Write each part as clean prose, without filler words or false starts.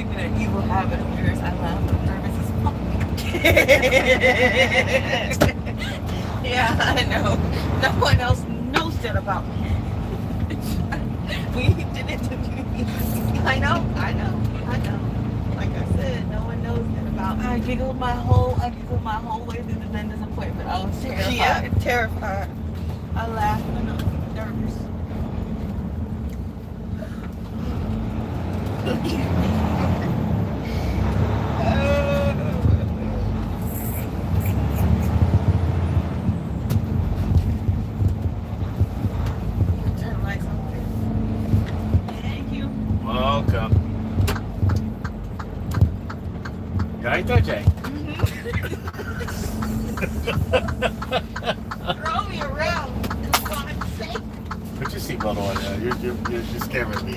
Even an evil habit of yours, I laugh when nervous as fuck. Yeah, I know. No one else knows that about me. We did it to me. I know. Like I said, no one knows that about me. I giggled my whole way through the dentist appointment. I was terrified. Yeah, terrified. I laughed when I was nervous. Turn the lights on. Thank you. Welcome. You like that, Jay? Throw me around. For God's sake. Put your seatbelt on. You're scaring me.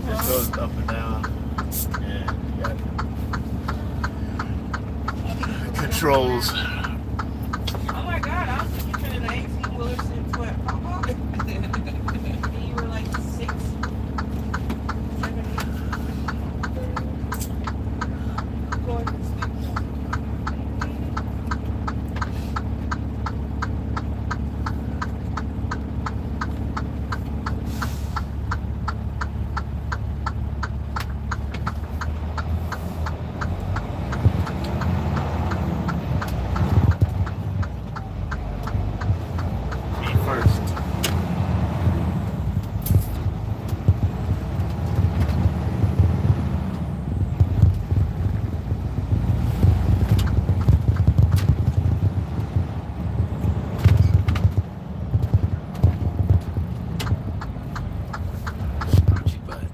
It goes up and down. And you got controls. Oh my God, I was thinking for the 18-wheeler since what? You were like 6, 7, 8. Going to sleep. Me first. Scrunchy butt.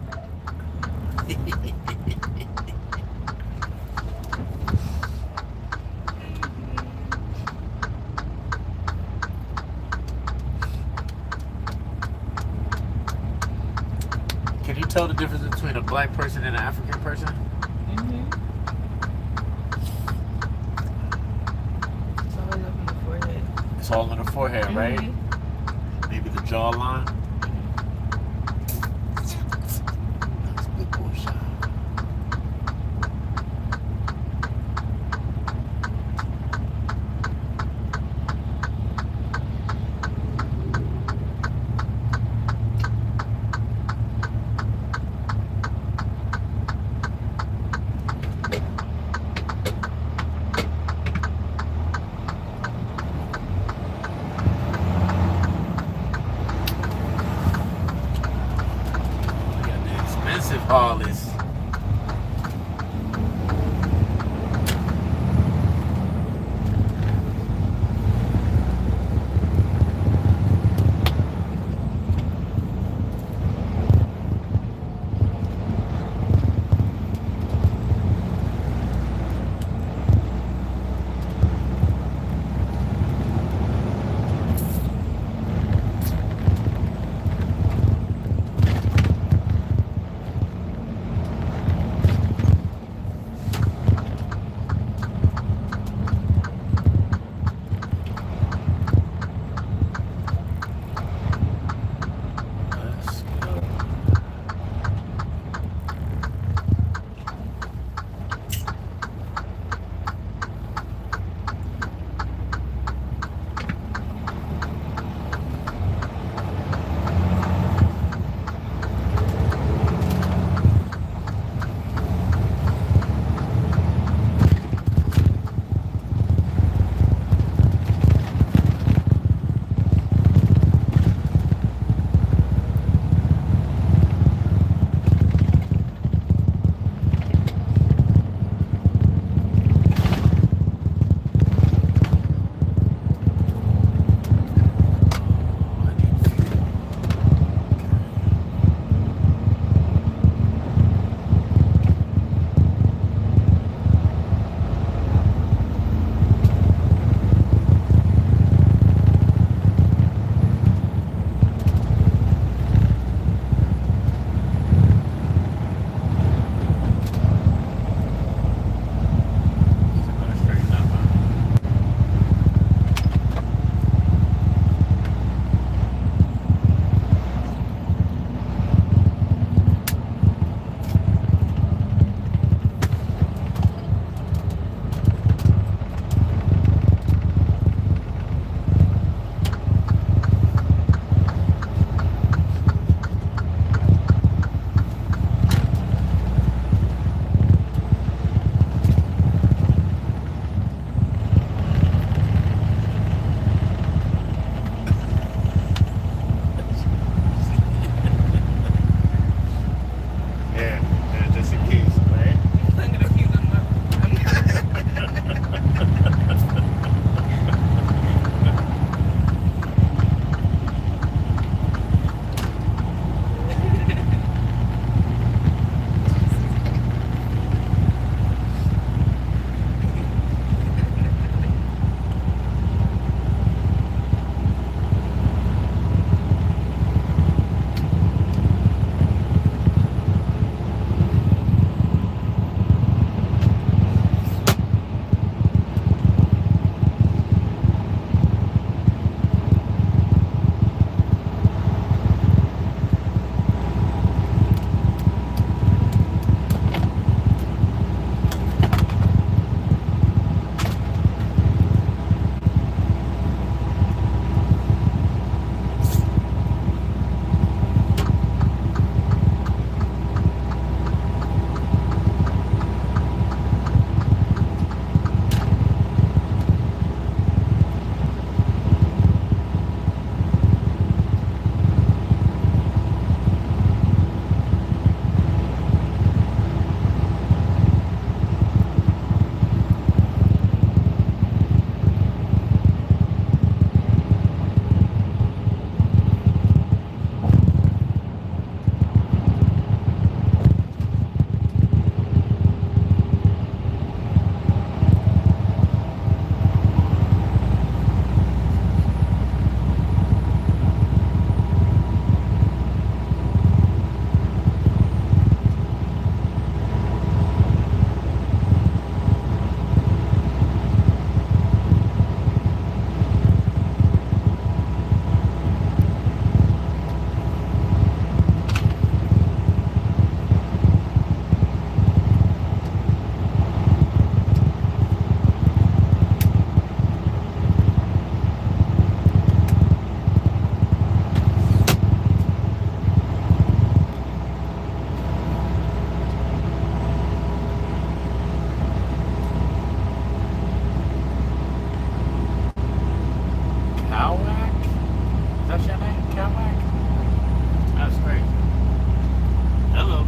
Can you tell the difference between a black person and an African person? It's always up in the forehead. It's all in the forehead, right? Maybe the jawline. That's a good boy shot. Got the expensive Harleys. That's great. Hello.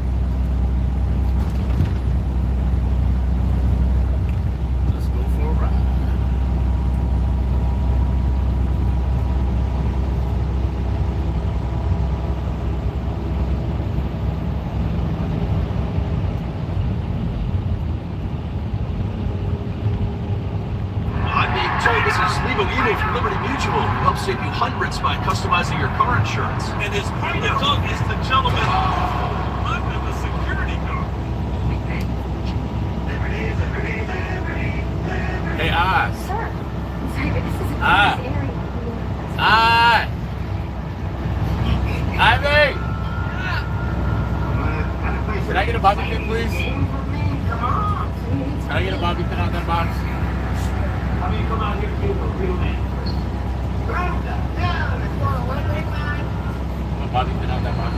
Let's go for a ride. This is Legal Evil from Liberty Mutual, who helps save you hundreds by customizing your car insurance. And his private dog is the gentleman under the security guard. Hey, eyes. Sir, I'm sorry, but this is a Ah. police area. Ivy! Can I get a bobby pin, please? Can I get a bobby pin out that box? I mean, come out here and give a real name. A bobby pin out that box?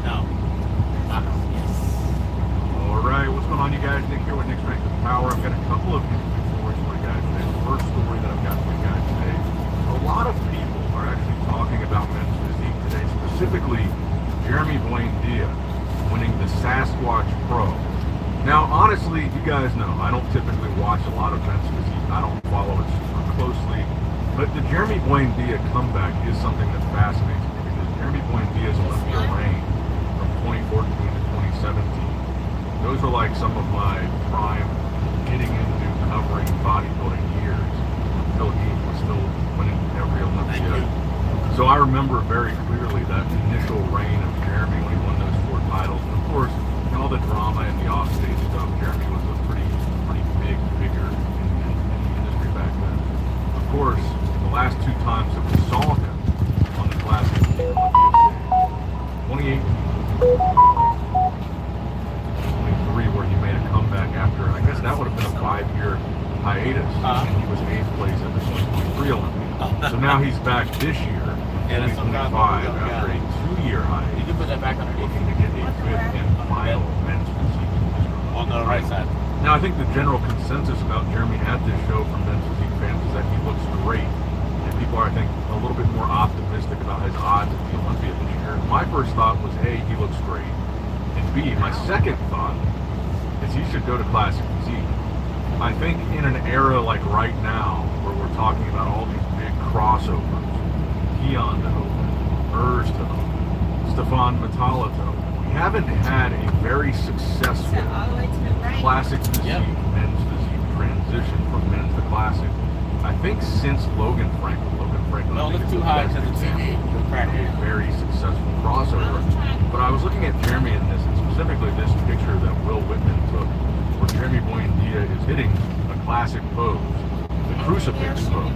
No. Box. Yes. All right, what's going on, you guys? Nick here with Nick's Strength and Power. I've got a couple of interesting stories for you guys today. The first story that I've got for you guys today, a lot of people are actually talking about men's physique today, specifically Jeremy Buendia winning the Sasquatch Pro. Now, honestly, you guys know, I don't typically watch a lot of men's physique. I don't follow it super closely. But the Jeremy Buendia comeback is something that fascinates me because Jeremy Buendia's Olympia reign from 2014 to 2017, those are like some of my prime getting into covering bodybuilding years until he was still winning every Olympia. So I remember very clearly that initial reign of Jeremy when he won those 4 titles. And of course, all the drama and the offstage stuff, Jeremy was a pretty big figure in the industry back then. Of course, the last 2 times that we saw him on the Classic Olympia stage, 2018, 23, where he made a comeback after, I guess that would have been a 5-year hiatus, and he was 8th place at the 2023 Olympia. So now he's back this year, in 2025, after a 2-year hiatus. You can put that back underneath. Looking to get a 5th and final men's physique. On the right side. Now, I think the general consensus about Jeremy at this show from men's physique fans is that he looks great. And people are, I think, a little bit more optimistic about his odds at the Olympia this year. My first thought was, A, he looks great. And B, my second thought is he should go to Classic Physique. I think in an era like right now, where we're talking about all these big crossovers, Keon to open, Urs to open, Stefan Matala to open, we haven't had a very successful Classic Physique, men's physique transition from men's to Classic. I think since Logan Franklin. Don't look too high to the TV. A very successful crossover. But I was looking at Jeremy in this, and specifically this picture that Will Whitman took, where Jeremy Buendia is hitting a classic pose, the crucifix pose.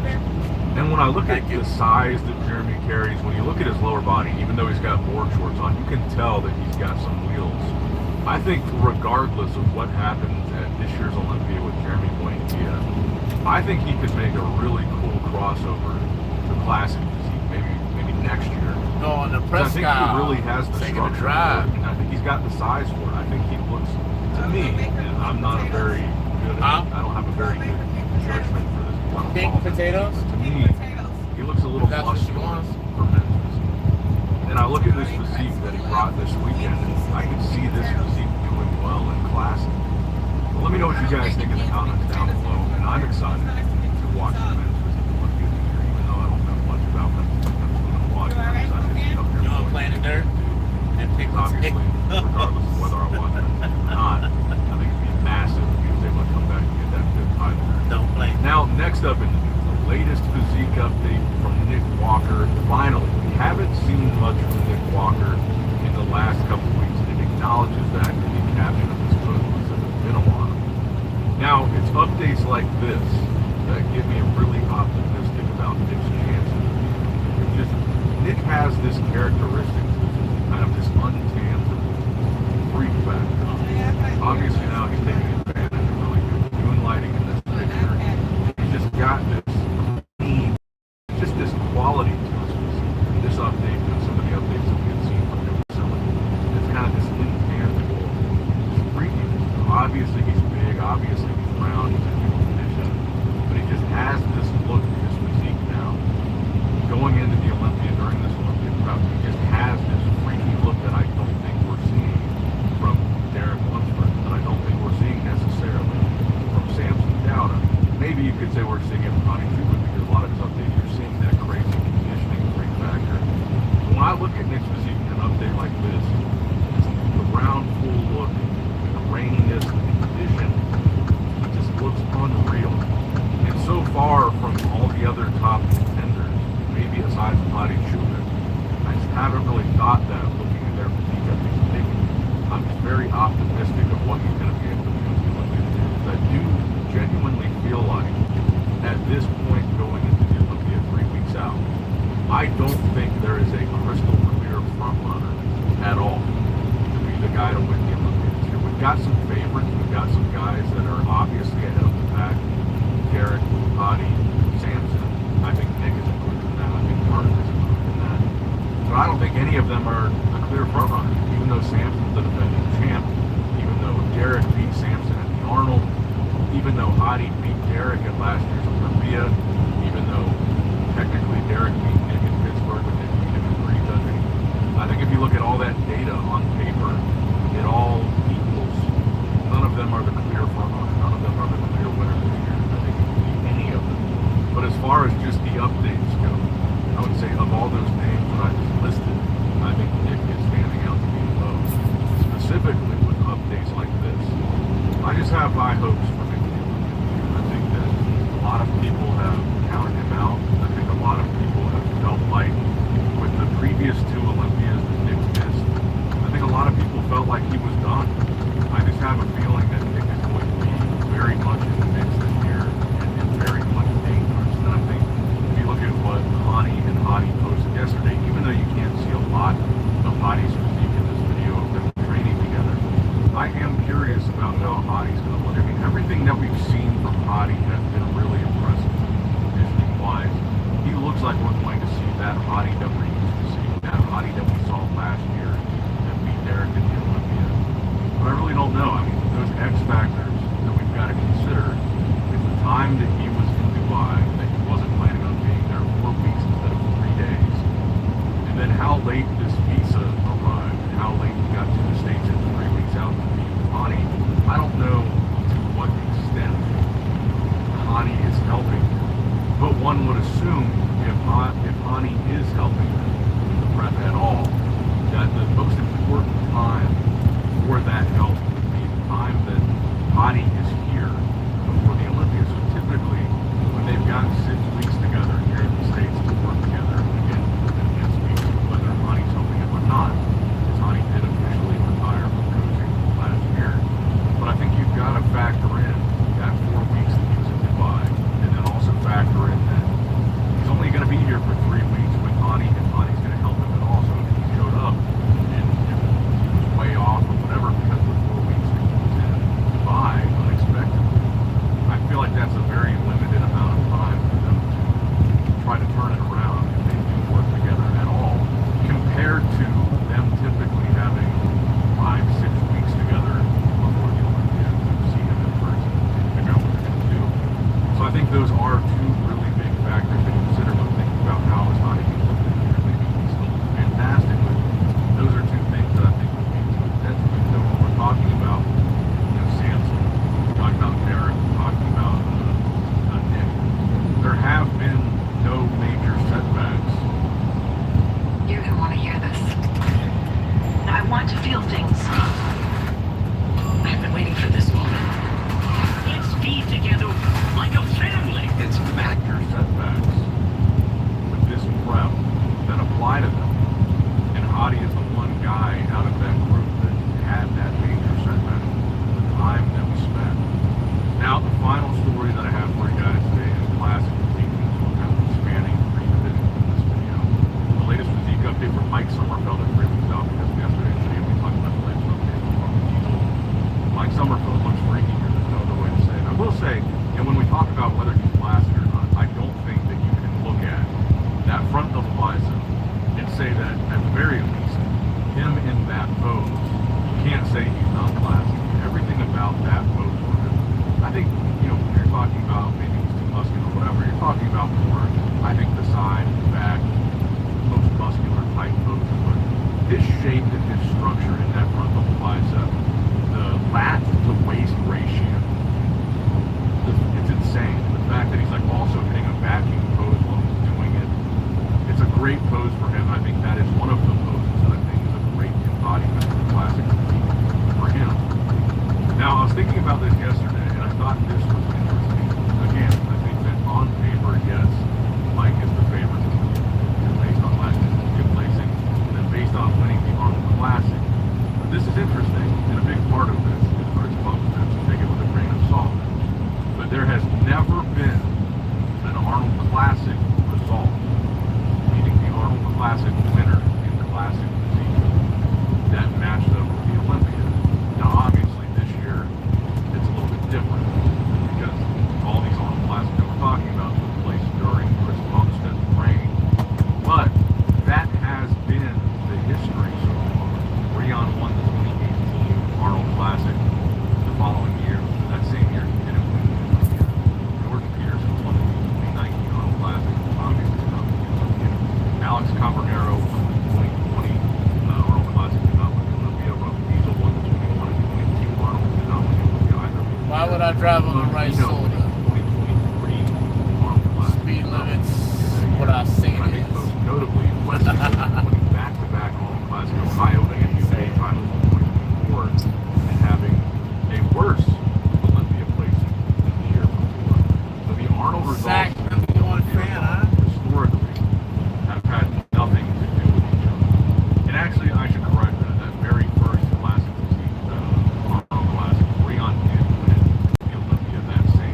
And when I look at the size that Jeremy carries, when you look at his lower body, even though he's got board shorts on, you can tell that he's got some wheels. I think regardless of what happens at this year's Olympia with Jeremy Buendia, I think he could make a really cool crossover to Classic Physique, maybe next year. No, on the Presque Isle. I think he really has the Taking structure a drive. for it, and I think he's got the size for it. I think he looks, to me, and I'm not a very good, I don't have a very good judgment for this. Pink potatoes? To me, he looks a little muscular for men's physique. And I look at this physique that he brought this weekend, and I can see this physique doing well in Classic. Well, let me know what you guys think in the comments down below, and I'm excited to watch the men's physique Olympia this year, even though I don't know much about men's physique. I'm just going to watch it. I'm excited to get up there. You want to play in the dirt? And pick Obviously, regardless of whether I watch it or not, I think it'd be massive if he was able to come back and get that 5th title. Don't play. Now, next up in the latest physique update from Nick Walker. Finally, we haven't seen much from Nick Walker in the last couple of weeks, and it acknowledges that in the caption of this post. It's been a while. Now, it's updates like this that get me really optimistic about Nick's chances. It's just, Nick has this characteristic, kind of this untangible freak factor. Obviously now he's taking advantage of really good moonlighting in this picture. He's just got this theme, just this quality to his physique. This update and some of the updates that we had seen from him recently, it's kind of this intangible freakiness. Obviously he's big, obviously he's round, he's in good condition, but he just has body too, but because a lot of his updates, you're seeing that crazy conditioning freak factor. When I look at Nick's physique in an update like this, the round, full look, the raininess, the condition, it just looks unreal. And so far from all the other top contenders, maybe aside from Body Schumann, I just haven't really thought that looking at their physique at these things. I'm just very optimistic of what he's going to be able to do in the Olympics. I do genuinely feel like at this point going into the Olympia 3 weeks out, I don't think there is a crystal clear front runner at all to be the guy to win the Olympics. Here we've got some favorites, we've got some guys that are obviously ahead of the pack. Derek, Body, Samson. I think Nick is included in that. I think Martin is included in that. But I don't think any of them are a clear front runner, even though Samson's the defending champ, even though Derek beat Samson at the Arnold, even though Hadi beat Derek at last year's Olympia, even though technically Derek beat Nick in Pittsburgh, but didn't beat him in prejudging. I think if you look at all that data on paper, it all equals. None of them are the clear front runner. None of them are the clear winner this year. I think it could be any of them. But as far as just the updates go, I would say of all those names that I just listed, I think Nick is standing out to be the most. Specifically with updates like this. I just have high hopes for Nick. I think that a lot of people have counted him out. I think a lot of people have felt like with the previous 2 Olympias that Nick missed, I think a lot of people felt like he was done. I just have a feeling that Nick is going to be very much in the mix this year and very much dangerous. And I think if you look at what Hani and Hadi posted yesterday, even though you can't see a lot of Hadi's physique in this video of them training together, I am curious about how Hadi's going to look. I mean, everything that we've seen from Hadi has been really impressive conditioning-wise. He looks like we're going to see that Hadi that we're used to seeing, that Hadi that we saw last year that beat Derek in the Olympia. But I really don't know. I mean, those X factors that we've got to consider is the time that he was in Dubai, that he wasn't planning on being there 4 weeks instead of 3 days. And then how late this visa arrived, and how late he got to the States in 3 weeks out to meet Hani. I don't know to what extent Hani is helping, but one would assume if Hani is helping with the prep at all, that the most important time for that help would be the time that Hani is here before the Olympics. So typically, when they've got 6 weeks together here in the States to work together, again, and speak to whether Hani's helping him or not, because Hani did officially retire from coaching last year. But I think you've got to factor in that 4 weeks that he was in Dubai, and then also factor in that he's only going to be here for 3 weeks with Hani, and Hani's going to help him at all. So if he showed up and he was way off or whatever because of the 4 weeks that he was in Dubai unexpectedly, I feel like that's a very limited amount of time for them to try to turn it around if they do work together at all, compared to them typically having 5-6 weeks together before the Olympia to see him in person and figure out what they're going to do. So I think those are 2 really big factors to consider when thinking about how is Hani going to look this year. Maybe he still looks fantastic, but those are 2 things that I think would be to the detriment. So when we're talking about, Samson, we're talking about Derek, we're talking about Nick, there have been no major setbacks. You're gonna want to hear this. I want to feel things. I've been waiting for this moment. Let's be together like a family. It's major setbacks with this prep that apply to them. And Hadi is the one guy out of that group that had that major setback, the time that we spent. Now, the final story that I have for you guys today is classic physique, so we're kind of expanding 3 divisions in this video. The latest physique update from Mike Sommerfeld at 3 weeks out, because yesterday's video we talked about the latest update from Diesel. Mike Sommerfeld looks freaky here, there's no other way to say it. I will say, when we talk about whether he's plastic or not, I don't think that you can look at that front double bicep and say that, at the very least, him in that pose, you can't say he's not plastic. Everything about that pose, I think, when you're talking about maybe he's too muscular or whatever, you're talking about more, I think, the side, the back, most muscular type poses. But his shape and his structure in that front double bicep, the lat to waist ratio, it's insane. The fact that he's also hitting a drive on the right You know, shoulder. 2023 Arnold Classic. Speed limits, what I've seen I think is. most notably, West putting back-to-back Arnold Classic Ohio BMW titles in 2024 and having a worse Olympia placing than the year before. So the Arnold Zach, results number one fan, huh? historically have had nothing to do with each other. And actually, I should correct that very first Classic Arnold Classic, Breon did win the Olympia that same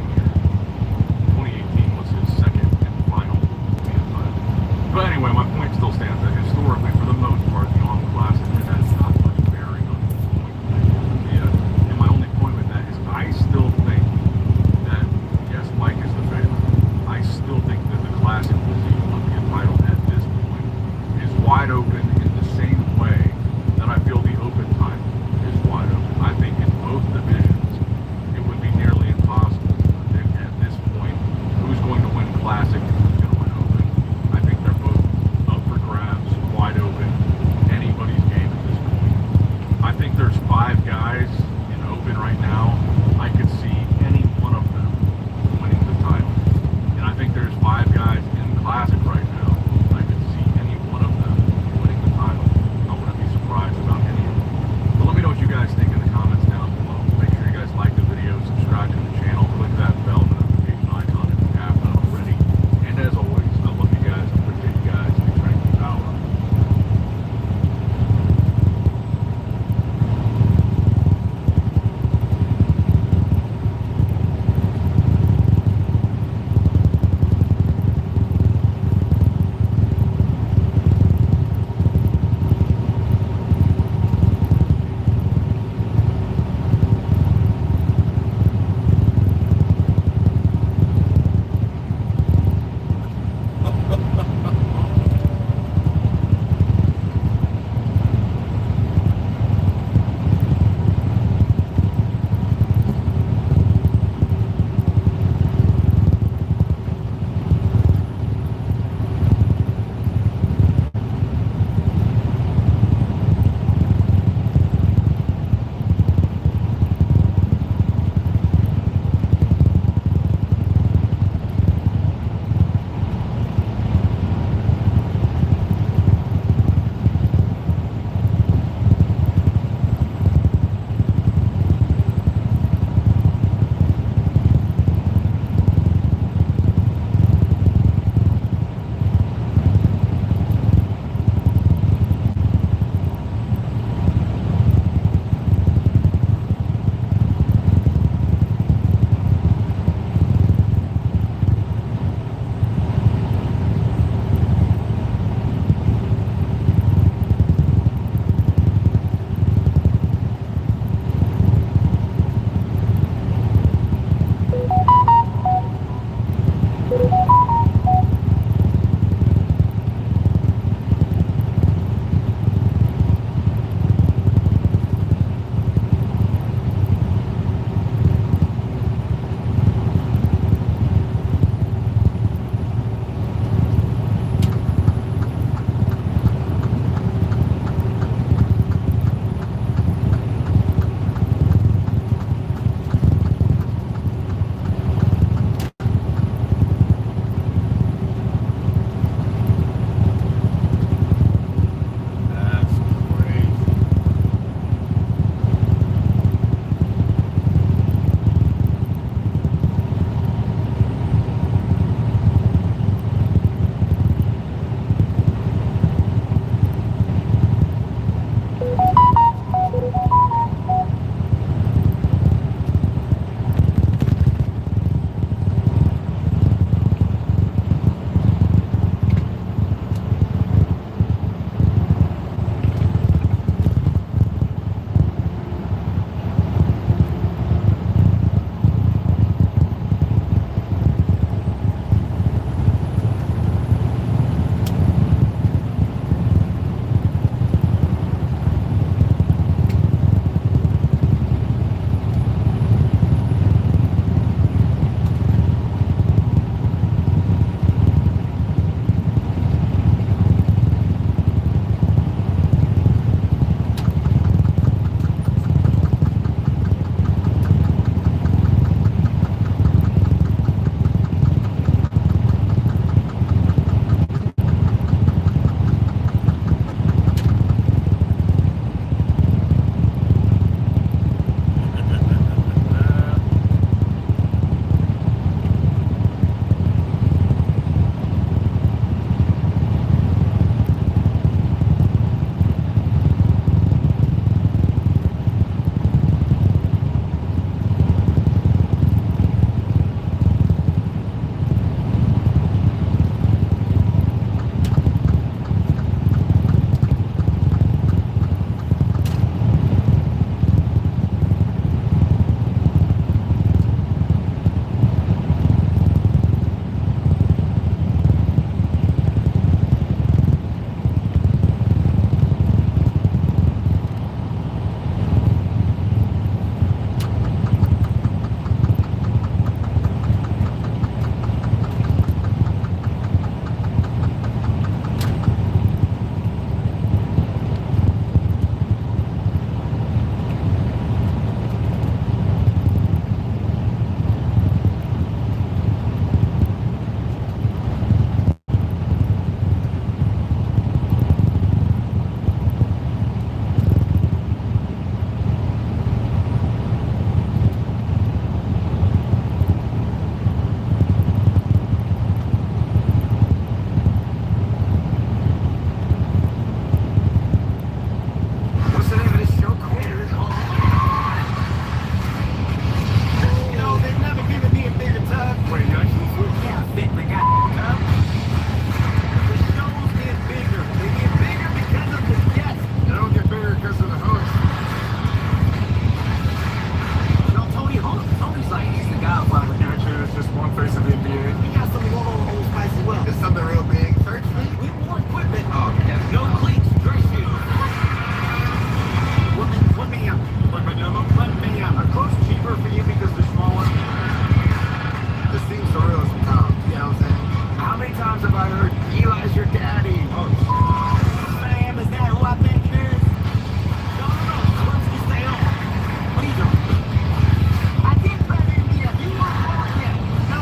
something real big. Third fleet? We want equipment. Oh, yeah. No cleats, dress shoes. Let me a close cheaper for you because they're smaller. This seems surreal sometimes. You know what I'm saying? How many times have I heard Eli's your daddy? Oh, Sam, is that who I think it is? No. Let's just stay on. What are you doing? I didn't put it in yet. You weren't born yet. No.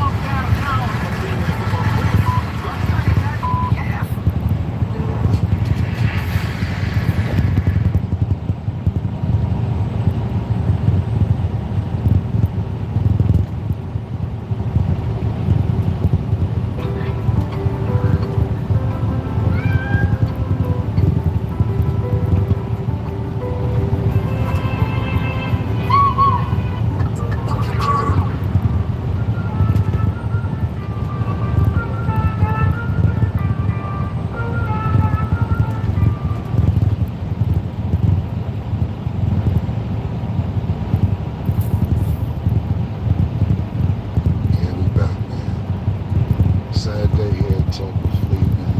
Yeah, we back, man. Sad day here at Talk with Fleet, man.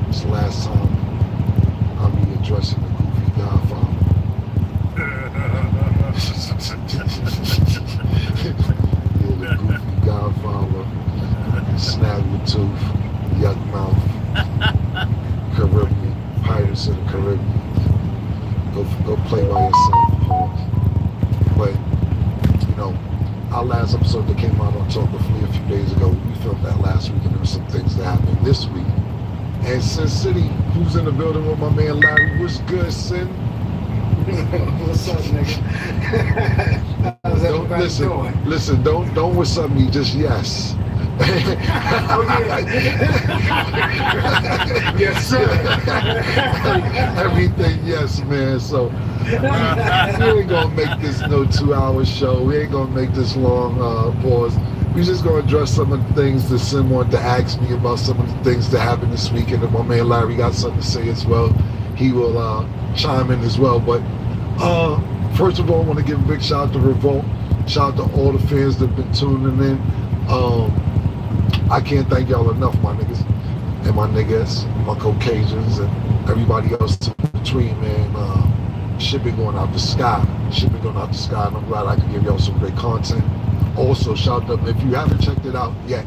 It's the last time I'll be addressing the goofy godfather. Yeah, the goofy godfather, Snaggletooth, Yuck Mouth, Caribbean, Pirates of the Caribbean. Go play by yourself, Paul. But, you know, our last episode that came out on Talk with Flea a few days ago, we filmed that last week, and there were some things that happened this week. And Sin City, who's in the building with my man Larry, what's good, Sin? what's up, nigga? How's everybody doing? Listen, don't what's up me, just yes. Oh, yeah. Yes, sir. Everything yes, man. So we ain't gonna make this no 2-hour show. We ain't gonna make this long pause. We just gonna address some of the things that Sim wanted to ask me about, some of the things that happened this weekend. And my man Larry got something to say as well. He will chime in as well. But first of all, I want to give a big shout out to Revolt. Shout out to all the fans that have been tuning in. I can't thank y'all enough, my niggas and my niggas, my Caucasians, and everybody else in between, man. Shit been going out the sky. And I'm glad I can give y'all some great content. Also, shout out, if you haven't checked it out yet,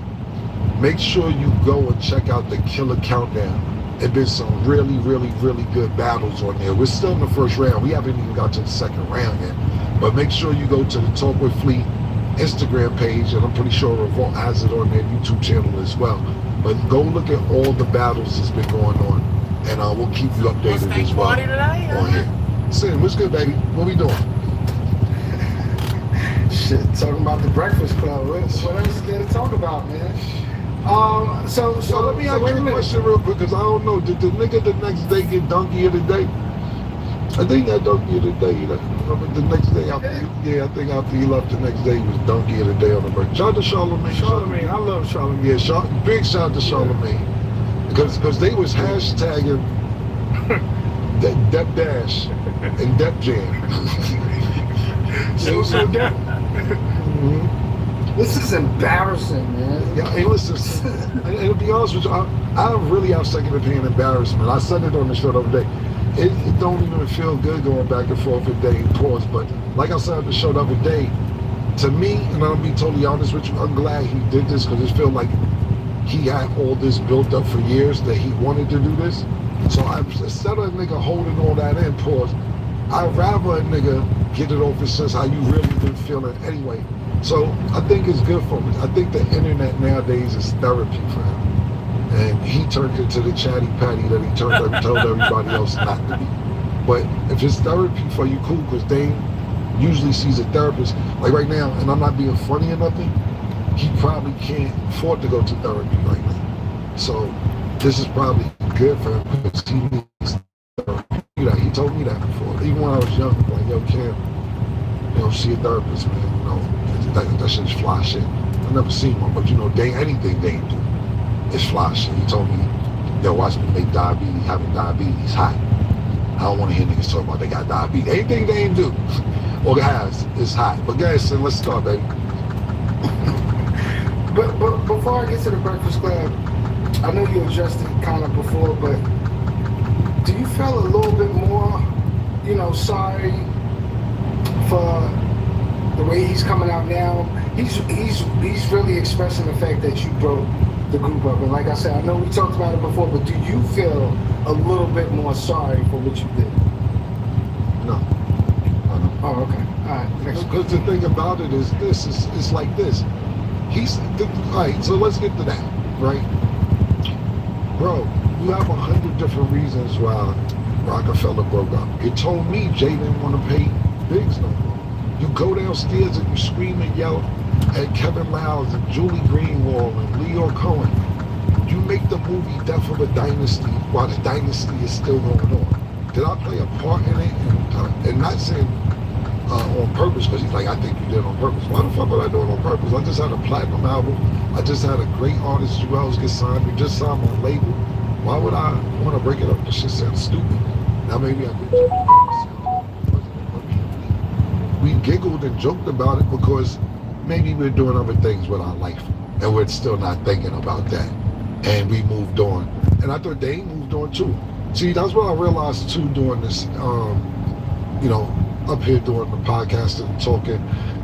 make sure you go and check out the Killer Countdown. There's been some really, really, really good battles on there. We're still in the first round. We haven't even got to the second round yet. But make sure you go to the Talk with Fleet Instagram page, and I'm pretty sure Revolt has it on their YouTube channel as well. But go look at all the battles that's been going on, and we'll keep you updated as well on here. Sin, what's good, baby? What we doing? Shit, talking about the Breakfast Club. What else is there to talk about, man? So let me ask you a question real quick, because I don't know. Did the nigga the next day get donkey of the day? I think that donkey of the day. The next day after, I think after he left the next day, he was donkey of the day on the break. Shout out to Charlamagne. Charlamagne, I love Charlamagne. Yeah, big shout out to Charlamagne. Because they was hashtagging Dep Dash and Dep Jam. So Dep. This is embarrassing, man. Yeah, hey, listen, and to be honest with you, I really have second-hand embarrassment. I said it on the show the other day. It don't even feel good going back and forth a day and pause. But like I said on the show the other day, to me, and I'm be totally honest with you, I'm glad he did this, because it felt like he had all this built up for years that he wanted to do this. So instead of a nigga holding all that in, pause, I'd rather a nigga get it off his chest how you really been feeling anyway. So I think it's good for me. I think the internet nowadays is therapy for him. And he turned into the chatty patty that he told everybody else not to be. But if it's therapy for you, cool, because Dane usually sees a therapist. Like right now, and I'm not being funny or nothing, he probably can't afford to go to therapy right now. So this is probably good for him, because he needs therapy. He told me that before. Even when I was young, like, yo, Cam, see a therapist, man. That shit's fly shit. I've never seen one, but Dane, anything Dane do, it's fly shit. He told me, yo, watch me make diabetes, having diabetes hot. I don't want to hear niggas talk about they got diabetes. Anything Dane do, or has, is hot. But guys, so let's start, baby. But before I get to the Breakfast Club, I know you addressed it kind of before, but do you feel a little bit more, sorry for the way he's coming out now? He's really expressing the fact that you broke the group up. And like I said, I know we talked about it before, but do you feel a little bit more sorry for what you did? No. Oh, okay. All right. Because the thing about it is this, it's like this. All right, so let's get to that, right? Bro, you have 100 different reasons why Rockefeller broke up. You told me Jay didn't want to pay Biggs no more. You go downstairs and you scream and yell at Kevin Lowndes and Julie Greenwald and Leo Cohen. You make the movie Death of a Dynasty while the dynasty is still going on. Did I play a part in it? And not saying on purpose, because he's like, I think you did it on purpose. Why the fuck would I do it on purpose? I just had a platinum album. I just had a great artist, Jewels, get signed. We just signed my label. Why would I want to break it up? This shit sounds stupid. Now maybe I did. We giggled and joked about it because maybe we're doing other things with our life and we're still not thinking about that. And we moved on. And I thought they moved on too. See, that's what I realized too doing this, up here doing the podcast and talking,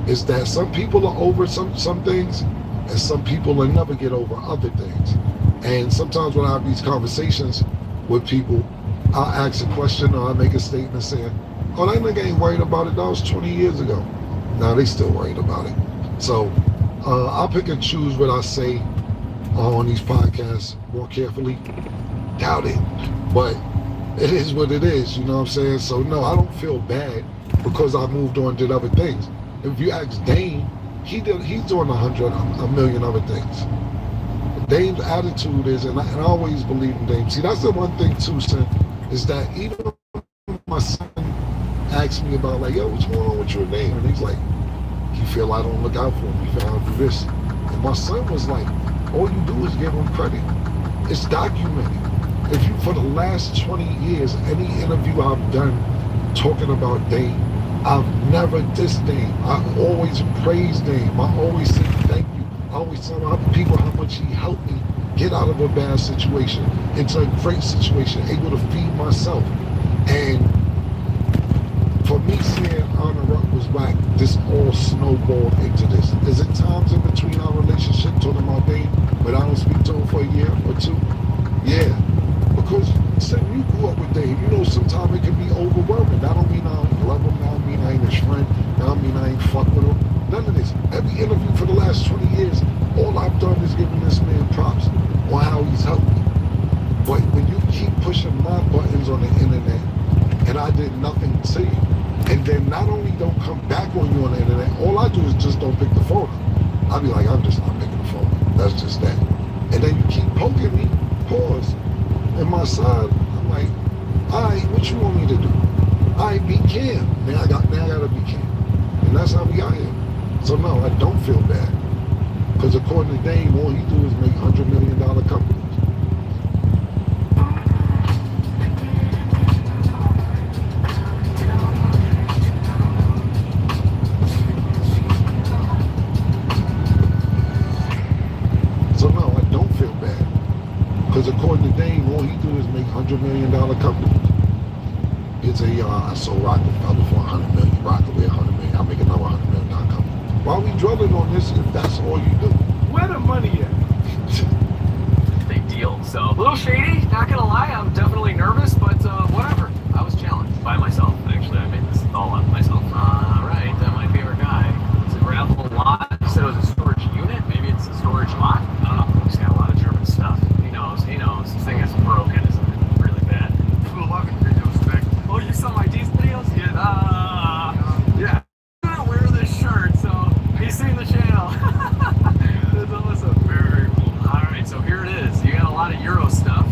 is that some people are over some things and some people will never get over other things. And sometimes when I have these conversations with people, I'll ask a question or I'll make a statement saying, oh, that nigga ain't worried about it. That was 20 years ago. Now they still worried about it. So I'll pick and choose what I say on these podcasts more carefully. Doubt it. But it is what it is, you know what I'm saying? So no, I don't feel bad because I moved on and did other things. If you ask Dame, he's doing a million other things. Dame's attitude is, and I always believe in Dame. See, that's the one thing too, son, is that even my son asked me about like, yo, what's going on with your name? And he's like, he feel I don't look out for him. He feel I don't do this. And my son was like, all you do is give him credit. It's documented. If you, for the last 20 years, any interview I've done talking about Dame, I've never dissed Dame. I always praised Dame. I always say thank you. I always tell people how much he helped me get out of a bad situation into a great situation, able to feed myself. And for me saying Honor Rock was whack, this all snowballed into this. Is it times in between our relationship talking about Dame, but I don't speak to him for a year or two? Yeah. Because you grew up with Dave, sometimes it can be overwhelming. That don't mean I don't love him, that don't mean I ain't his friend, that don't mean I ain't fuck with him. None of this. Every interview for the last 20 years, all I've done is giving this man props on how he's helped me. But when you keep pushing my buttons on the internet, and I did nothing to you, and then not only don't come back on you on the internet, all I do is just don't pick the phone up. I'll be like, I'm just not picking the phone up. That's just that. And then you keep poking me, pause. And my side, I'm like, all right, what you want me to do? All right, be calm. Now I gotta be calm. And that's how we got here. So no, I don't feel bad. Because according to Dame, all he do is make $100 million companies. So no, I don't feel bad. Because according to Dame, all he do is make $100 million companies. It's I sold Rockefeller for $100 million, Rockaway $100 million, I'll make another $100 million company. Why are we dwelling on this if that's all you do? Where the money at? Big deal. So, a little shady, not gonna lie, I'm definitely nervous, but whatever. I was challenged by myself, actually. I made this all up myself. Right, my favorite guy. It's a gravel lot. He said it was a storage unit, maybe it's a storage lot. I don't know, he's got a lot of German stuff. He knows. This thing is broken, isn't it? Really bad. Oh, you saw my D's videos? Yeah. I don't wear this shirt, so he's seen the channel. That's awesome. Very cool. Alright, so here it is. You got a lot of Euro stuff.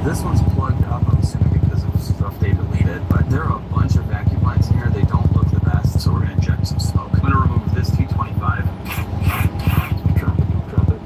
This one's plugged up, I'm assuming because of stuff they deleted, but there are a bunch of vacuum lines in here. They don't look the best, so we're gonna inject some smoke. I'm gonna remove this T25. Drop it.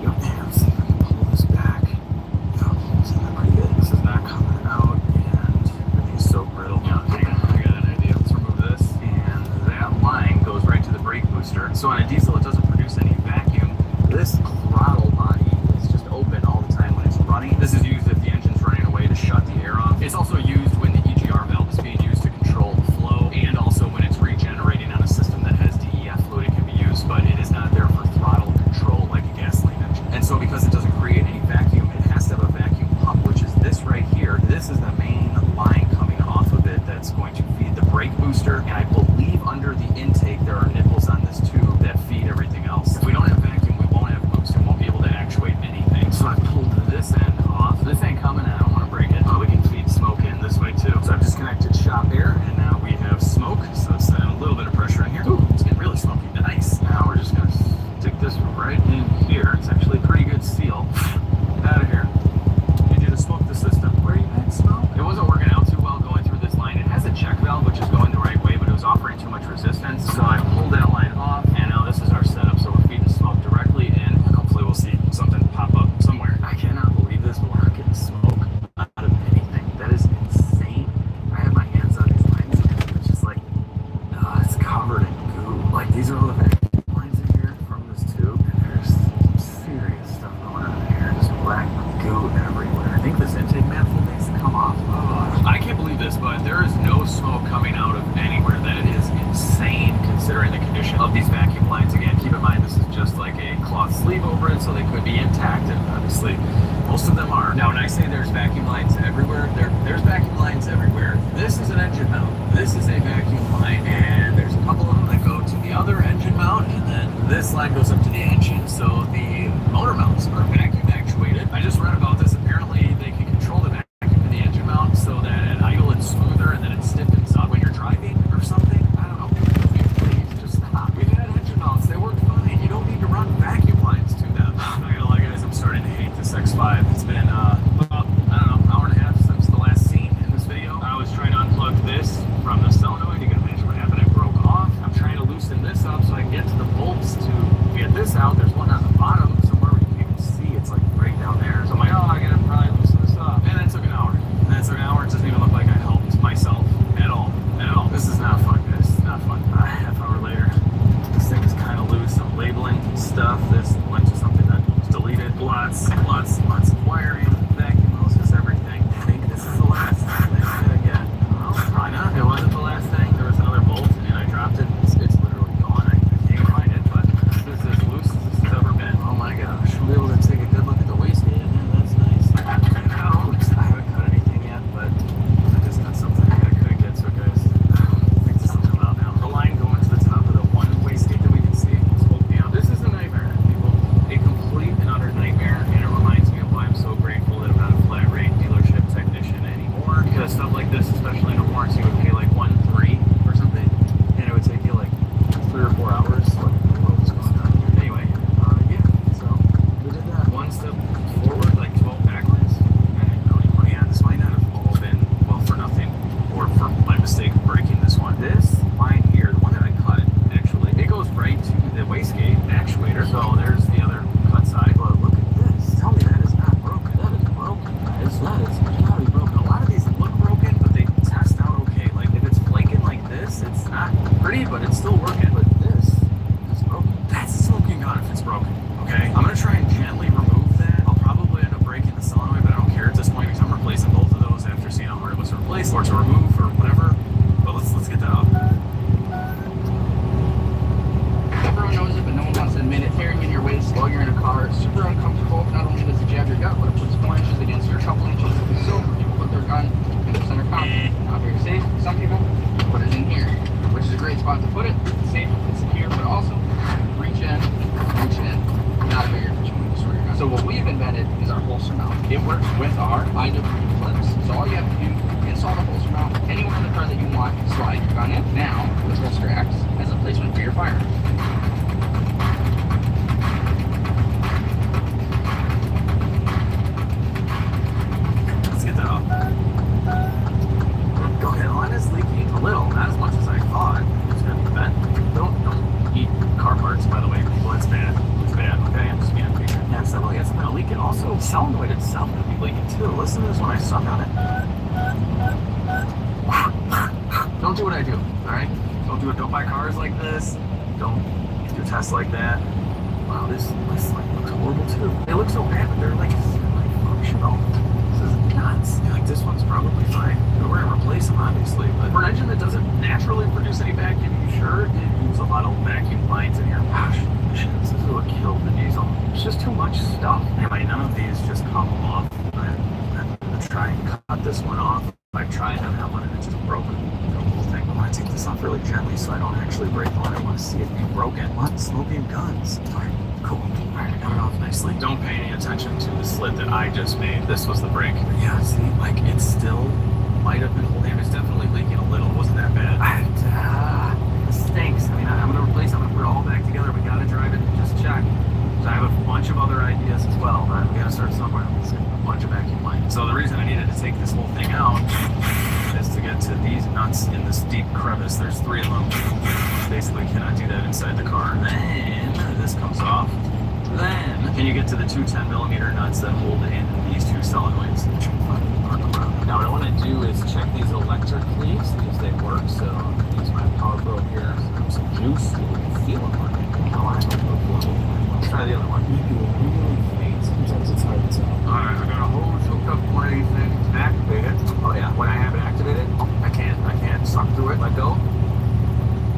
Yep, and let's see if I can pull this back. Yep, it's in there pretty good. This is not coming out, and everything's so brittle. Yeah, I got an idea. Let's remove this, and that line goes right to the brake booster. So on a diesel, it doesn't produce any vacuum. This throttle body is just open all the time when it's running. This is used if the engine's running away to shut the air off. It's also used when the EGR valve is being used to control the flow, and also when it's regenerating on a system that has DEF fluid, it can be used, but it is not there for throttle control like a gasoline engine. And so because it doesn't create any vacuum, it has to have a vacuum pump, which is this right here. This is the main line coming off of it that's going to feed the brake booster, and I believe under the intake there are nipples on this tube that feed everything else. If we don't have vacuum, we won't have boost and won't be able to actuate anything. So I pulled this end off. This ain't coming, I don't want to break it. We can feed smoke in this way too. So I've disconnected shop air, and now we have smoke. So it's a little bit of pressure in here. Ooh, it's getting really smoky. Nice. Now we're just gonna stick this right in here. It's actually a pretty good seal. Out of here. Need you to smoke the system. Where are you at, smoke? It wasn't working out too well going through this line. It has a check valve, which is going the right way, but it was offering too much resistance. So I pulled that line off, and now this is our setup. So we're feeding smoke directly in, and hopefully we'll see something pop up somewhere. I cannot believe this, but we're not getting smoke out of anything. That is insane. I have my hands on these lines, and it's just like, it's covered in goo. Like, these are all the vacuum lines in here from this tube, and there's some serious stuff going on in here. Just black goo everywhere. I think this intake manifold needs to come off. I can't believe this, but there is no smoke coming out of anywhere. That is insane considering the condition of these vacuum lines. Again, keep in mind this is just like a cloth sleeve over it, so they could be intact, and obviously most of them are. Now when I say there's vacuum lines everywhere, there's vacuum lines everywhere. This is an engine mount. This is a vacuum line, and there's a couple of them that go to the other engine mount, and then this line goes up to the engine, so the motor mounts are vacuum actuated. I just read about this. Apparently they can control the vacuum in the engine mount so that at idle it's smoother and then it stiffens up when you're driving or something. I don't know. Please just stop. We've had engine mounts. They work fine. You don't need to run vacuum lines to them. I'm not gonna lie, guys. I'm starting to hate this X5. It's been about, I don't know, hour and a half since the last scene in this video. I was trying to unplug this from the solenoid. You can imagine what happened. It broke off. I'm trying to loosen this up so I can get to the bolts to get this out. There's one on the bottom somewhere where you can't even see. It's like right down there. So I'm like, oh, I gotta probably loosen this up. And that took an hour. And that took an hour. It doesn't even look like I helped myself at all. At all. This is not fun, guys. This is not fun. A half hour later, this thing is kind of loose. Some labeling stuff. This went to something that was deleted. Lots of wiring, vacuum hoses, everything. I think this is the last thing that I get. Well, probably not. It wasn't the last thing. There was another bolt, and I dropped it. It's literally gone. I can't even find it, but this is as loose as this has ever been. Oh my gosh. We'll be able to take a good look at the wastegate in there. That's nice. I haven't cut anything yet, but I just got something that I couldn't get to, guys. I think this will come out now. The line going to the top of the one wastegate that we can see. This is a nightmare, people. A complete and utter nightmare, and it reminds me of why I'm so grateful that I'm not a flat rate dealership technician anymore. Because stuff like this, especially in a warranty, would pay like $1.3 or something, and it would take you like 3 or 4 hours. What was going on here? Anyway, yeah. So we did that. One step forward, like 12 backwards. I didn't know anybody. Yeah, this might not have all been well for nothing, or for my mistake of breaking this one. This line here, the one that I cut, actually, it goes right to the wastegate actuator. So there's the other cut side. But look at this. Tell me that is not broken. That is broken, guys. That is gotta be broken. A lot of these look broken, but they test out okay. Like if it's flaking like this, it's not pretty, but it's still working. But this is broken. That's a smoking gun if it's broken. Okay? I'm gonna try and gently remove that. I'll probably end up breaking the solenoid, but I don't care at this point because I'm replacing both of those after seeing how hard it was to replace or to remove or whatever. But let's get that up. Everyone knows it, but no one wants to admit it. Tearing in your waist while you're in a car is super uncomfortable. Not only does it jab your gut, but it puts 4 inches against your couple inches. So people put their gun in the center console. Not very safe. Some people put it in here, which is a great spot to put it. It's safe, it's secure, but also reach in. Not a very efficient way to store your gun. So what we've invented is our holster mount. It works with our IW clips. So all you have to do, install the holster mount anywhere in the car that you want, slide your gun in. Now, the holster acts as a placement for your firearm. itself could be leaking too. Listen to this when I suck on it. Don't do what I do, all right? Don't buy cars like this. Don't do tests like that. Wow, this like looks horrible too. They look so bad, but they're like semi-functional. This is nuts. Yeah, like this one's probably fine. We're gonna replace them, obviously. But for an engine that doesn't naturally produce any vacuum, you sure did use a lot of vacuum lines in here. Gosh, this is what killed the diesel. It's just too much stuff. Anyway, none of these just come off. I'm gonna try and cut this one off. I've tried on that one and it's just broken. The whole thing. I want to take this off really gently so I don't actually break one. I want to see it be broken. What? Smoking guns. Alright, cool. Alright, I got it off nicely. Don't pay any attention to the slit that I just made. This was the break. Yeah, see, like it still might have been holding. It's definitely leaking a little. It wasn't that bad. It stinks. I mean, I'm gonna replace it. I'm gonna put it all back together. We gotta drive it and just check. So I have a bunch of other ideas as well, but we gotta start somewhere. Let's get a bunch of vacuum lines. So the reason I needed to take this whole thing out is to get to these nuts in this deep crevice. There's 3 of them. Basically cannot do that inside the car. Then this comes off. Then can you get to the 2 10mm nuts that hold in these 2 solenoids? Now what I want to do is check these electric cleats, see if they work. So use my power probe here. Some juice. You can feel them working. Let's try the other one. Sometimes it's hard to tell. Alright, I got a hose hooked up to one of these things. Activate it. Oh yeah, when I have it activated, I can't suck through it, let go.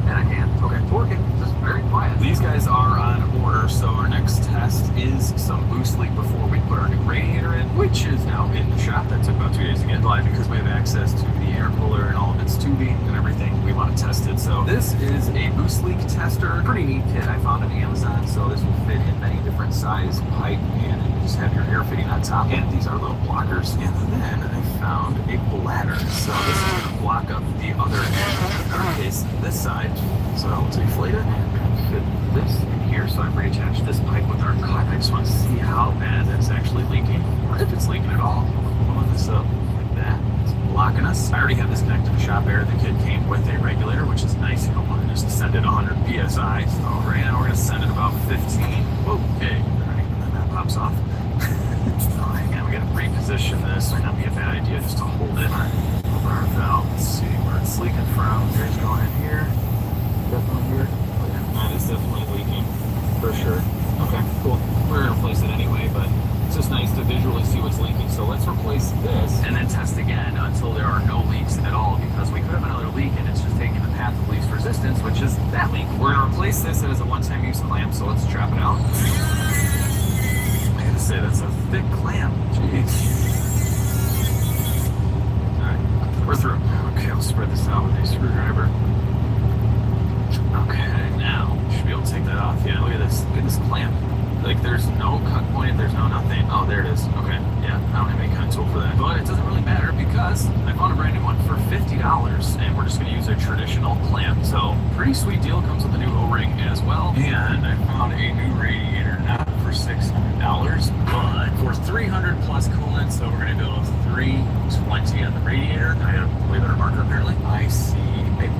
And I can. Okay, it's working. Just very quiet. These guys are on order, so our next test is some boost leak before we put our new radiator in, which is now in the shop. That took about 2 days to get live because we have access to the air cooler and all of its tubing and everything. We want to test it. So this is a boost leak tester. Pretty neat kit I found on Amazon. So this will fit in many different size pipe and you just have your air fitting on top. And these are little blockers. And then I found a bladder. So this is going to block up the other end, in our case, this side. So I'll deflate it and fit this in here. So I've reattached this pipe with our cut. I just want to see how bad that's actually leaking, or if it's leaking at all. Pulling this up like that. It's blocking us. I already have this connected to shop air. The kit came with a regulator, which is nice. You don't want to just send it 100 PSI. So right now we're going to send it about 15. Whoa, okay. All right, and then that pops off. All right, now we got to reposition this. Might not be a bad idea just to hold it. Over our valve. Let's see where it's leaking from. There's going in here. Definitely here. Oh, yeah. That is definitely leaking. For sure. Okay, cool. We're going to replace it anyway, but it's just nice to visually see what's leaking. So let's replace this and then test again until there are no leaks at all, because we could have another leak and it's just taking the path of least resistance, which is that leak. We're going to replace this as a one-time use clamp, so let's trap it out. I gotta say, that's a thick clamp. Jeez. Alright, we're through. Okay, I'll spread this out with a screwdriver. Okay, now we should be able to take that off. Yeah, look at this. Look at this clamp. Like, there's no cut point, there's no nothing. Oh, there it is. Okay, yeah, I don't have any kind of tool for that. But it doesn't really matter because I found a brand new one for $50, and we're just going to use a traditional clamp. So, pretty sweet deal. Comes with a new O-ring as well. And I found a new radiator, not for $600, but for 300 plus coolant. So, we're going to go 320 on the radiator. I have a way better marker, apparently. I see maybe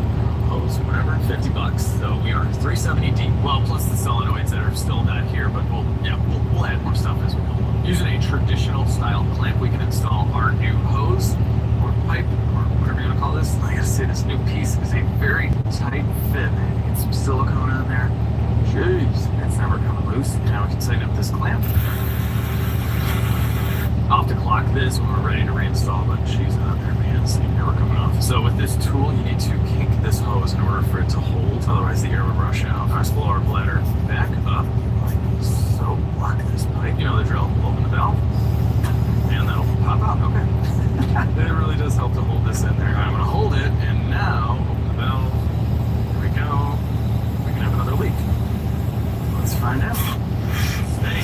hose or whatever, $50. So we are 370 deep. Well, plus the solenoids that are still not here, but we'll add more stuff as we go. Using a traditional style clamp, we can install our new hose or pipe or whatever you want to call this. I gotta say, this new piece is a very tight fit. Get some silicone on there. Jeez, it's never coming loose. Now we can tighten up this clamp. I'll have to clock this when we're ready to reinstall, but she's not there, man. It's never coming off. So with this tool, you need to kink this hose in order for it to hold. Otherwise, the air will rush out. Press below our bladder. Back up. Like so. Block this pipe. You know the drill. Open the valve. And that'll pop out. Okay. It really does help to hold this in there. I'm going to hold it, and now open the valve. There we go. We can have another leak. Let's find out. Stay.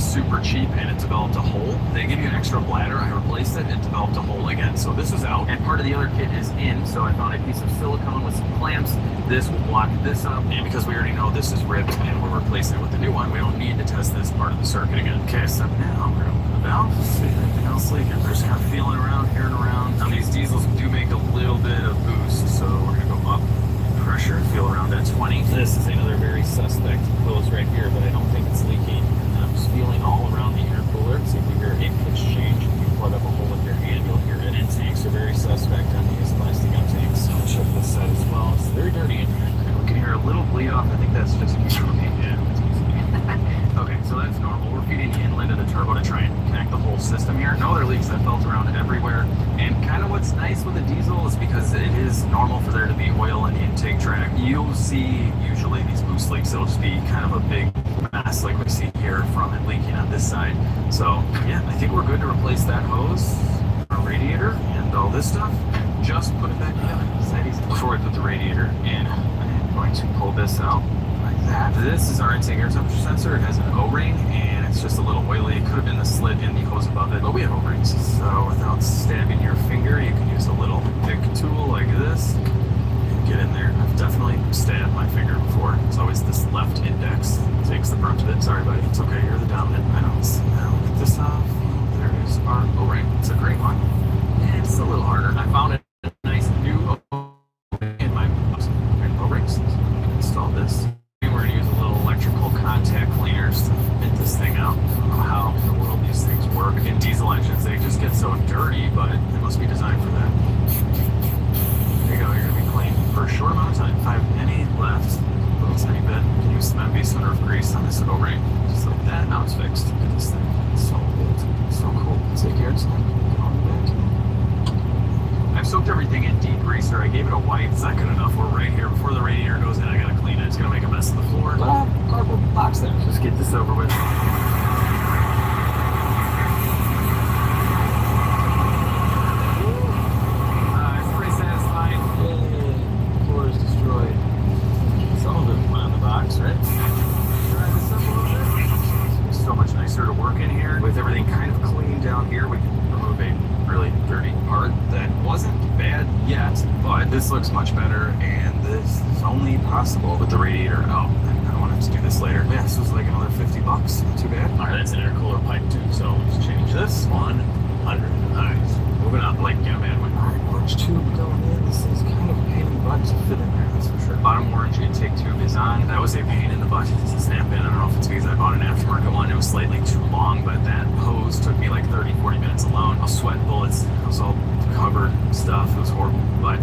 Super cheap, and it developed a hole. They give you an extra bladder. I replaced it and developed a hole again. So this is out, and part of the other kit is in. So I found a piece of silicone with some clamps. This will block this up, and because we already know this is ripped and we're replacing it with the new one, we don't need to test this part of the circuit again. Okay, so now we're gonna open the valve. See if anything else sleek. I'm just kind of feeling around, hearing around. Now these diesels do make a little bit of boost, so we're gonna go up pressure and feel around at 20. This is another very suspect hose right here, but I don't think it's leaking. And I'm just feeling all around the intercooler. See if we hear a pitch change. If you plug up a hole with your hand, you'll hear it. Intakes are very suspect on these plastic intakes. So I'll check this side as well. It's very dirty in here. And we can hear a little bleed off. I think that's just from me. Yeah, it's easy. Okay, so that's normal. We're feeding the inlet of the turbo to try and connect the whole system here. No other leaks. I felt around everywhere. And kind of what's nice with a diesel is because it is normal for there to be oil in the intake tract. You'll see usually these boost leaks, it'll just be kind of a big mess like we see here from it leaking on this side. So yeah, I think we're good to replace that hose, our radiator, and all this stuff. Just put it back together. Is that easy? Before we put the radiator in, I'm going to pull this out. That. This is our intake air temperature sensor. It has an O-ring and it's just a little oily. It could have been the slit in the hose above it, but we have O-rings. So without stabbing your finger, you can use a little thick tool like this and get in there. I've definitely stabbed my finger before. It's always this left index that takes the brunt of it. Sorry, buddy. It's okay. You're the dominant. I know. Now get this off. There is our O-ring. It's a great one. And it's a little harder. I found it nice new O-ring in my O-rings. Install this. We're going to use a little electrical contact cleaners to fit this thing out. I don't know how in the world these things work. In diesel engines, they just get so dirty, but it must be designed for that. There you go, you're going to be clean for a short amount of time. If I have any left, a little tiny bit, you can use some MB center of grease on this O-ring. Just like that, now it's fixed. Look at this thing. It's so good. It's so cool. Take care of something. Get on the back. I've soaked everything in deep greaser. I gave it a wipe. It's not good enough. We're right here. Before the radiator goes in, I gotta clean it. It's gonna make a mess of the floor. Cardboard box there. Just get this over with. It's pretty satisfying. The floor is destroyed. Some of it went on the box, right? Try this up a little bit. It's so much nicer to work in here. With everything kind of clean down here, we can remove a really dirty part that wasn't bad yet, but this looks much better, and this is only possible with the radiator. Oh, I don't want to do this later. Yeah, this was like another 50 bucks. Not too bad. All right, that's an intercooler pipe too, so let's change this. 100. Nice. Moving up, like get a bad one. All right, orange tube going in. This is kind of a pain in the butt to fit in there, that's for sure. Bottom orange intake tube is on. That was a pain in the butt to snap in. I don't know if it's because I bought an aftermarket one. It was slightly too long, but that hose took me like 30-40 minutes alone. I was sweating bullets. I was all covered stuff. It was horrible, but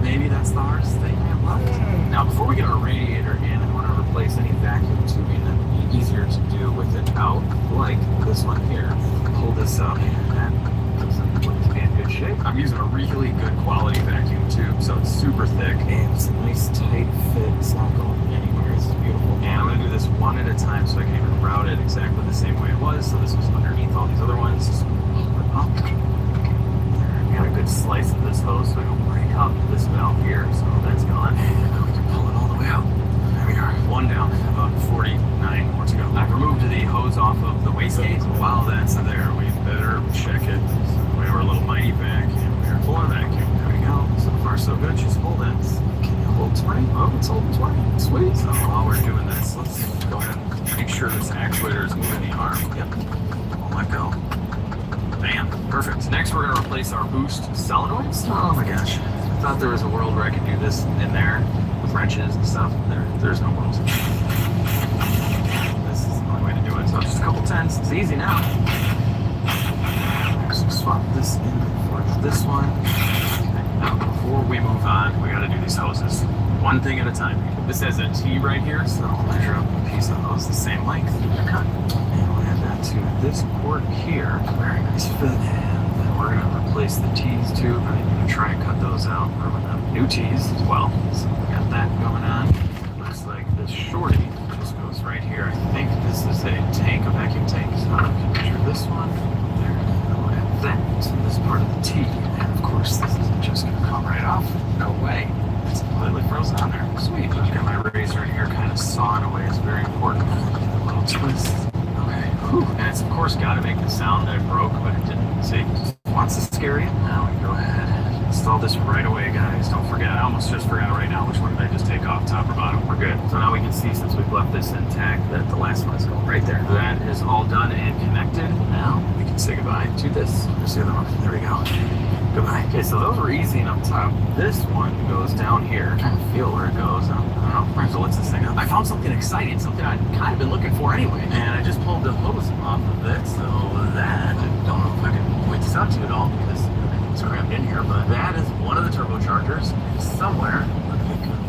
maybe that's the hardest thing I have left. Now, before we get our radiator in, I want to replace any vacuum tubing that would be easier to do with it out, like this one here. Pull this up, and that doesn't look to be in good shape. I'm using a really good quality vacuum tube, so it's super thick, and it's a nice tight fit. It's not going anywhere. It's beautiful. And I'm going to do this one at a time so I can even route it exactly the same way it was. So this was underneath all these other ones. Just pull it up. Got a good slice of this hose so we don't break up this valve here, so that's gone. And now we can pull it all the way out. There we are. One down, about 49 more to go. I've removed the hose off of the wastegate. While that's there, we better check it. So we have our little mighty vac, and we're pulling a vacuum. There we go. So far so good. She's holding. Can you hold 20? Oh, it's holding 20. Sweet. So while we're doing this, let's go ahead and make sure this actuator is moving the arm. Yep. Won't let go. Bam, perfect. Next, we're going to replace our boost solenoids. Oh my gosh. I thought there was a world where I could do this in there with wrenches and stuff. There's no world. This is the only way to do it. So just a couple tens. It's easy now. So swap this in for this one. Now, before we move on, we got to do these hoses. One thing at a time. This has a T right here, so I'll measure up a piece of hose the same length. Cut. To this port here, very nice fit, and then we're going to replace the T's too. I'm going to try and cut those out, or with new T's as well. So we got that going on. Looks like this shorty just goes right here. I think this is a tank, a vacuum tank, so I can measure this one. There, and we'll add that to this part of the T, and of course this isn't just going to come right off. No way. It's completely frozen on there. Sweet. I've got my razor in here, kind of sawing away. It's very important. A little twist. And it's of course got to make the sound that it broke, but it didn't. See, it wants to scare you. Now we go ahead and install this right away, guys. Don't forget, I almost just forgot right now which one did I just take off, top or bottom. We're good. So now we can see, since we've left this intact, that the last one is going right there. That is all done and connected. Now we can say goodbye to this. There's the other one. There we go. Goodbye. Okay, so those were easy and up top. This one goes down here. I'm trying to feel where it goes. I don't know. So let's this thing up. I found something exciting, something I'd kind of been looking for anyway. And I just pulled the hose off of it, so that, I don't know if I can point this out to you at all because it's crammed in here, but that is one of the turbochargers somewhere.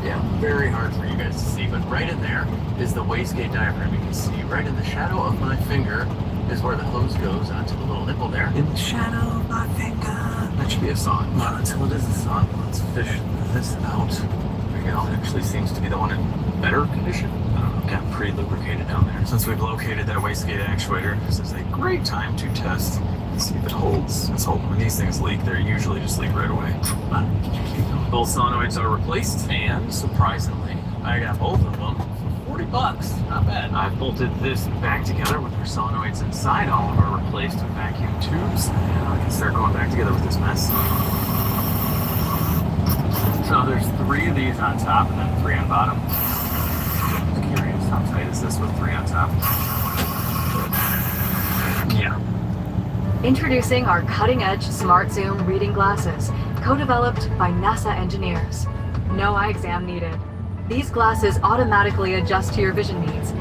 Yeah, very hard for you guys to see, but right in there is the wastegate diaphragm. You can see right in the shadow of my finger is where the hose goes onto the little nipple there. In the shadow of my finger. That should be a song. Well, until it is a song, let's fish this out. There we go. It actually seems to be the one in better condition. I don't know, got pretty lubricated down there. Since we've located that wastegate actuator, this is a great time to test and see if it holds. It's holding. When these things leak, they usually just leak right away. But both solenoids are replaced, and surprisingly, I got both of them for $40. Not bad. I've bolted this back together with our solenoids inside. All of them are replaced with vacuum tubes, and I can start going back together with this mess. So there's 3 of these on top and then 3 on bottom. I'm curious, how tight is this with 3 on top? Yeah. Introducing our cutting-edge Smart Zoom reading glasses, co-developed by NASA engineers. No eye exam needed. These glasses automatically adjust to your vision needs.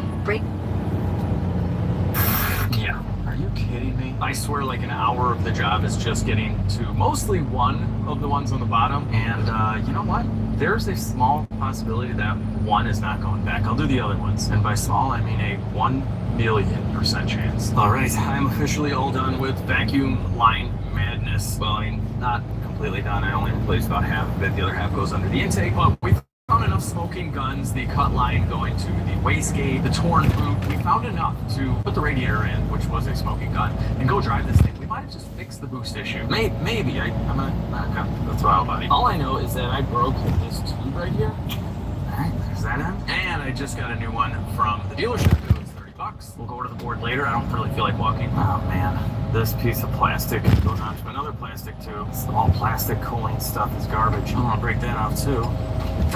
Yeah. Are you kidding me? I swear like an hour of the job is just getting to mostly one of the ones on the bottom. And you know what? There's a small possibility that one is not going back. I'll do the other ones. And by small, I mean a 1,000,000% chance. All right, I'm officially all done with vacuum line madness. Well, I mean, not completely done. I only replaced about half of it. The other half goes under the intake, but we found enough smoking guns, the cut line going to the wastegate, the torn boot. We found enough to put the radiator in, which was a smoking gun, and go drive this thing. We might have just fixed the boost issue. Maybe. I'm not throw out buddy. All I know is that I broke this tube right here. All right, there's that end. And I just got a new one from the dealership. It was $30. We'll go to the board later. I don't really feel like walking. Oh man, this piece of plastic goes onto another plastic tube. This all plastic cooling stuff is garbage. I'm gonna break that off too.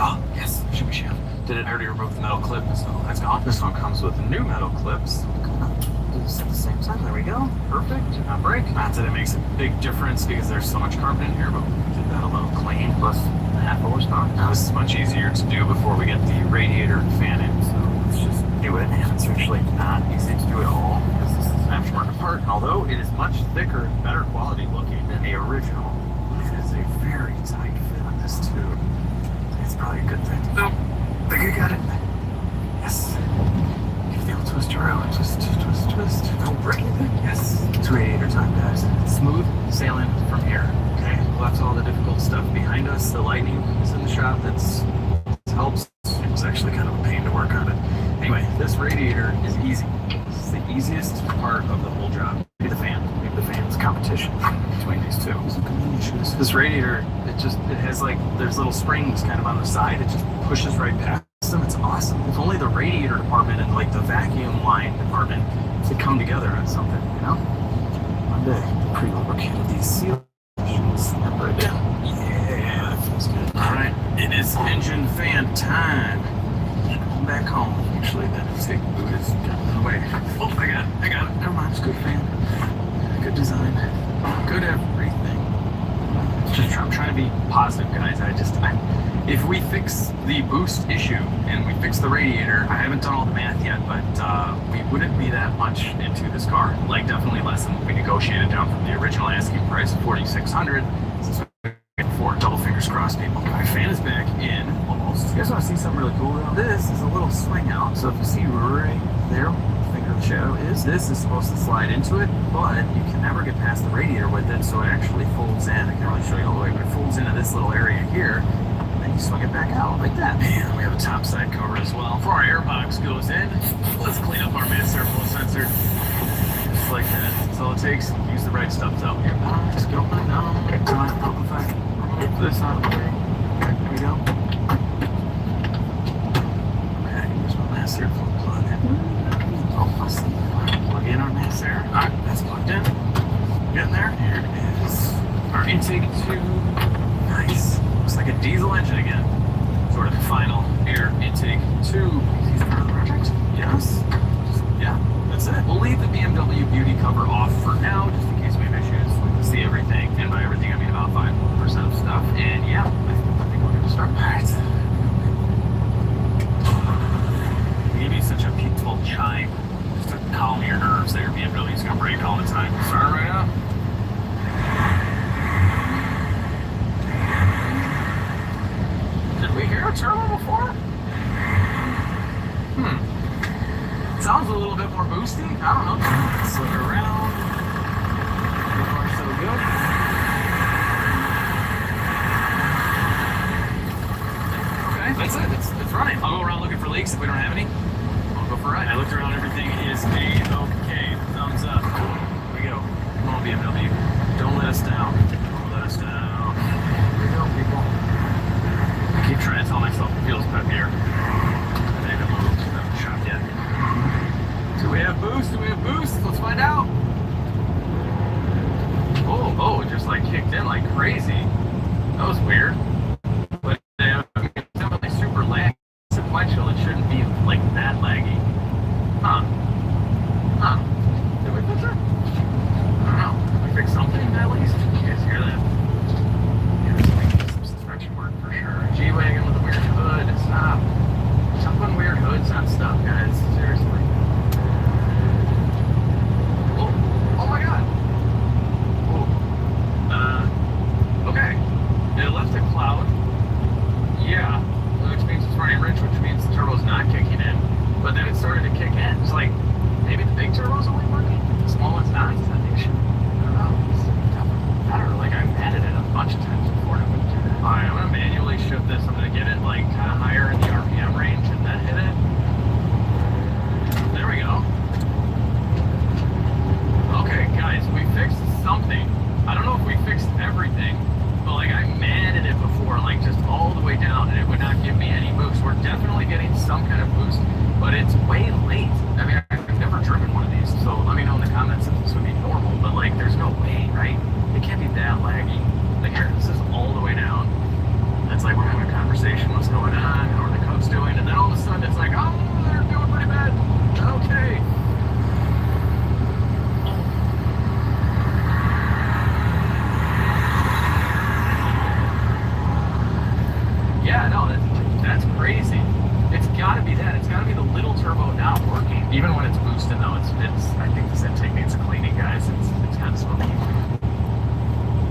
Oh, yes, shimmy sham. Did it already remove the metal clip, so that's gone. This one comes with new metal clips. Do this at the same time. There we go. Perfect. Do not break. Not that it makes a big difference because there's so much carbon in here, but we did that a little clean. Plus half horsepower. Now this is much easier to do before we get the radiator and fan in, so let's just do it. And it's actually not easy to do at all because this is an aftermarket part. And although it is much thicker and better quality looking than the original, it is a very tight fit on this tube. It's probably a good thing. Nope. I think I got it. Yes. Give the old twist around. Twist. Don't break anything. Yes. It's radiator time, guys. Smooth sailing from here. Okay. We left all the difficult stuff behind us. The lightning is in the shop. That helps. It was actually kind of a pain to work on it. Anyway, this radiator is easy. This is the easiest part of the whole job. Maybe the fan. Maybe the fan's competition between these two. This radiator, it has like, there's little springs kind of on the side. It just pushes right past them. It's awesome. If only the radiator department and like the vacuum line department could come together on something, you know? One day, pre-lubricated these seals. Snap right down. Yeah, that feels good. All right, it is engine fan time. Back home. Actually, the stick boot is gotten away. Oh, I got it. Never mind. It's good fan. Good design. Good everything. I'm trying to be positive, guys. If we fix the boost issue and we fix the radiator, I haven't done all the math yet, but we wouldn't be that much into this car. Like definitely less than we negotiated down from the original asking price of $4,600. Since we get 4 double fingers crossed, people. My fan is back in almost. You guys want to see something really cool though? This is a little swing out. So if you see right there, finger of the shadow is, this is supposed to slide into it, but you can never get past the radiator with it, so it actually folds in. I can't really show you all the way, but it folds into this little area here, and then you swing it back out like that. And we have a top side cover as well. Before our air box goes in, let's clean up our mass airflow sensor. Just like that. That's all it takes. Use the right stuff though. Air box going on. Remove this out of the way. There we go. Okay, here's my mass airflow plug. Plug in our mass air. Alright, that's plugged in. Getting there. Here is our intake tube. Nice. Looks like a diesel engine again. Sort of the final air intake tube. Is part of the project? Yes. Yeah, that's it. We'll leave the BMW beauty cover off for now. Just a turbo before? Sounds a little bit more boosty. I don't know. Slip it around. So far, so good. Okay, that's it. It's running. I'll go around looking for leaks if we don't have any. I'll go for a ride. I looked around. Everything is A-okay. Thumbs up. Here we go. Come on, BMW. Don't let us down. Don't let us down. Here we go, people. I keep trying to tell myself it feels peppier. I haven't moved. I haven't shot yet. Do we have boost? Do we have boost? Let's find out. Oh, it just like kicked in like crazy. That was weird. But it's definitely super laggy. Sequential, it shouldn't be like that laggy. Huh. Did we fix it? I don't know. Did we fix something at least? Did you guys hear that? Yeah, there's like some suspension work for sure. G-Wagon with a weird hood. Stop. Stop putting weird hoods on stuff, guys. Seriously. Oh my god. Okay. It left a cloud. Yeah. Which means it's running rich, which means the turbo's not kicking in. But then it started to kick in. It's like, maybe the big turbo's only working, the small one's not. I think it should. I don't know. It's definitely better. Like, I've added it a bunch of times before and I wouldn't do that. Alright, I'm gonna manually shift this. I'm gonna get it like kind of higher in the RPM range and then hit it. There we go. Okay, guys, we fixed something. I don't know if we fixed everything, but like I manned it before, like just all the way down, and it would not give me any boost. We're definitely getting some kind of boost, but it's way late. I mean, I've never driven one of these, so let me know in the comments if this would be normal, but like there's no way, right? It can't be that laggy. Like here, this is all the way down. It's like we're having a conversation, what's going on, how are the Cubs doing, and then all of a sudden it's like, oh, they're doing pretty bad. Okay. Yeah, no, that's crazy. It's got to be that. It's got to be the little turbo not working. Even when it's boosted, though, it's. I think this intake needs cleaning, guys. It's kind of smoky.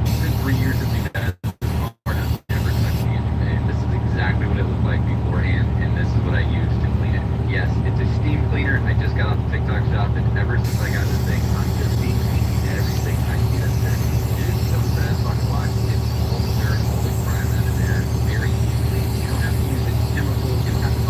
It's been 3 years of